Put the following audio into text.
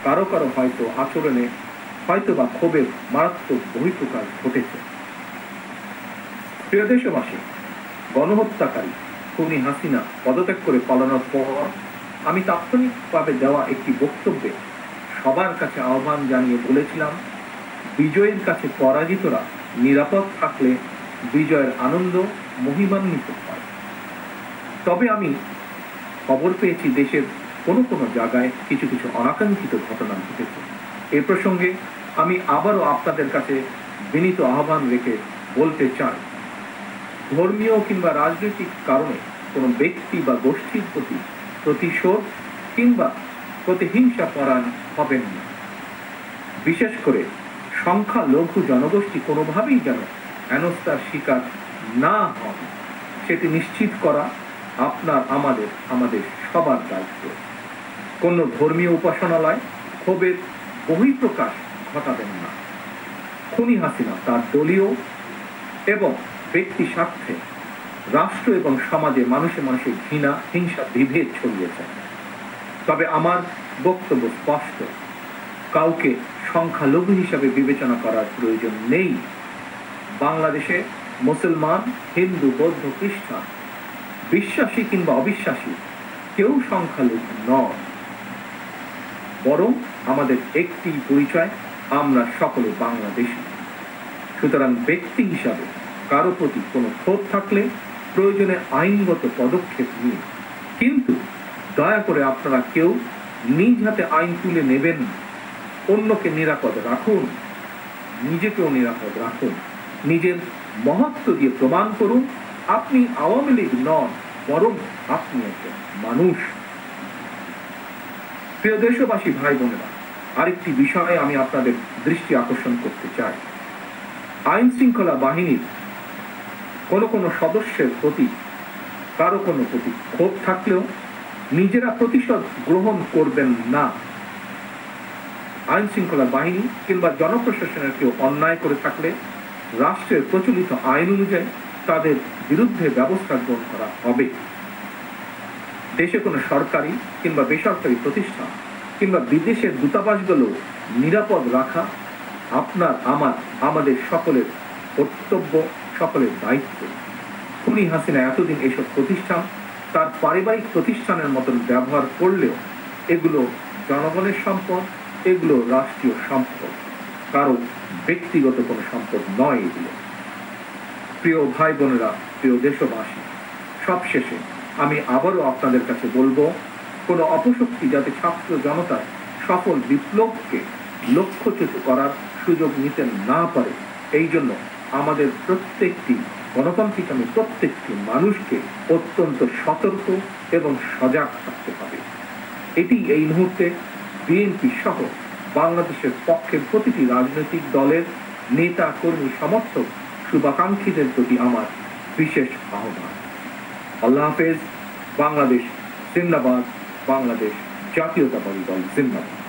কারো কারো হয়তো আচরণে হয়তো বা ক্ষোভের মারাত্মক বহিঃপ্রকাশ ঘটেছে। প্রিয় দেশবাসী, গণহত্যাকারী খুনি হাসিনা পদত্যাগ করে পালানোর পর আমি তাৎক্ষণিকভাবে দেওয়া একটি বক্তব্যে সবার কাছে আহ্বান জানিয়ে বলেছিলাম, বিজয়ের কাছে পরাজিতরা নিরাপদ থাকলে বিজয়ের আনন্দ মহিমান্বিত হয়। তবে আমি খবর পেয়েছি দেশের কোনো কোনো জায়গায় কিছু কিছু অনাকাঙ্ক্ষিত ঘটনা ঘটেছে। এ প্রসঙ্গে আমি আবারও আপনাদের কাছে বিনীত আহ্বান রেখে বলতে চাই, ধর্মীয় কিংবা রাজনৈতিক কারণে কোনো ব্যক্তি বা গোষ্ঠীর প্রতি প্রতিশোধ কিংবা প্রতিহিংসা পরায়ণ হবেন না। বিশেষ করে সংখ্যালঘু জনগোষ্ঠী কোনোভাবেই যেন হেনস্থার শিকার না হন, সেটি নিশ্চিত করা আপনার আমাদের সবার দায়িত্ব। কোন ধর্মীয় উপাসনালয় ক্ষোভের বহিঃপ্রকাশ ঘটাবেন না। খুনি হাসিনা তার দলীয় এবং ব্যক্তি স্বার্থে রাষ্ট্র এবং সমাজে মানুষে মানুষে ঘৃণা, হিংসা, বিভেদ ছড়িয়েছে। তবে আমার বক্তব্য স্পষ্ট, কাউকে সংখ্যালঘু হিসাবে বিবেচনা করার প্রয়োজন নেই। বাংলাদেশে মুসলমান, হিন্দু, বৌদ্ধ, খ্রিস্টান, বিশ্বাসী কিংবা অবিশ্বাসী কেউ সংখ্যালঘু নয়, বরং আমাদের একটি পরিচয়, আমরা সকলে বাংলাদেশী। সুতরাং ব্যক্তি হিসাবে কারো প্রতি কোনো ক্ষোভ থাকলে প্রয়োজনে আইনগত পদক্ষেপ নিন, কিন্তু দয়া করে আপনারা কেউ নিজ হাতে আইন তুলে নেবেন না। অন্যকে নিরাপদ রাখুন, নিজেকেও নিরাপদ রাখুন। নিজের মহত্ব দিয়ে প্রমাণ করুন আপনি আওয়ামী লীগ নন, বরং আপনি একজন মানুষ। প্রিয় দেশবাসী, ভাই বোনেরা, আরেকটি বিষয়ে আমি আপনাদের দৃষ্টি আকর্ষণ করতে চাই। আইন শৃঙ্খলা বাহিনীর কোনো সদস্যের প্রতি কারো কোনো প্রতি ক্ষোভ থাকলেও নিজেরা প্রতিশোধ গ্রহণ করবেন না। আইন শৃঙ্খলা বাহিনী কিংবা জনপ্রশাসনের কেউ অন্যায় করে থাকলে রাষ্ট্রের প্রচলিত আইন অনুযায়ী তাদের বিরুদ্ধে ব্যবস্থা গ্রহণ করা হবে। দেশে কোনো সরকারি কিংবা বেসরকারি প্রতিষ্ঠান কিংবা বিদেশের দূতাবাসগুলো নিরাপদ রাখা আমাদের সকলের কর্তব্য, সকলের দায়িত্ব। খুনি হাসিনা এতদিন এসব প্রতিষ্ঠান তার পারিবারিক প্রতিষ্ঠানের মতন ব্যবহার করলেও এগুলো জনগণের সম্পদ, এগুলো রাষ্ট্রীয় সম্পদ, কারো ব্যক্তিগত কোনো সম্পদ নয় এগুলো। প্রিয় ভাই বোনেরা, প্রিয় দেশবাসী, সবশেষে আমি আবারও আপনাদের কাছে বলবো, কোনো অপশক্তি যাতে ছাত্র জনতার সফল বিপ্লবকে লক্ষ্যচ্যুত করার সুযোগ নিতে না পারে, এই জন্য আমাদের প্রত্যেকটি গণতান্ত্রিক প্রত্যেকটি মানুষকে অত্যন্ত সতর্ক এবং সজাগ থাকতে হবে। এটি এই মুহূর্তে বিএনপি সহ বাংলাদেশের পক্ষে প্রতিটি রাজনৈতিক দলের নেতা, কর্মী, সমর্থক, শুভাকাঙ্ক্ষীদের প্রতি আমার বিশেষ আহ্বান। আল্লাহ হাফেজ। বাংলাদেশ জিন্দাবাদ। বাংলাদেশ জাতীয়তাবাদী দল জিন্দাবাদ।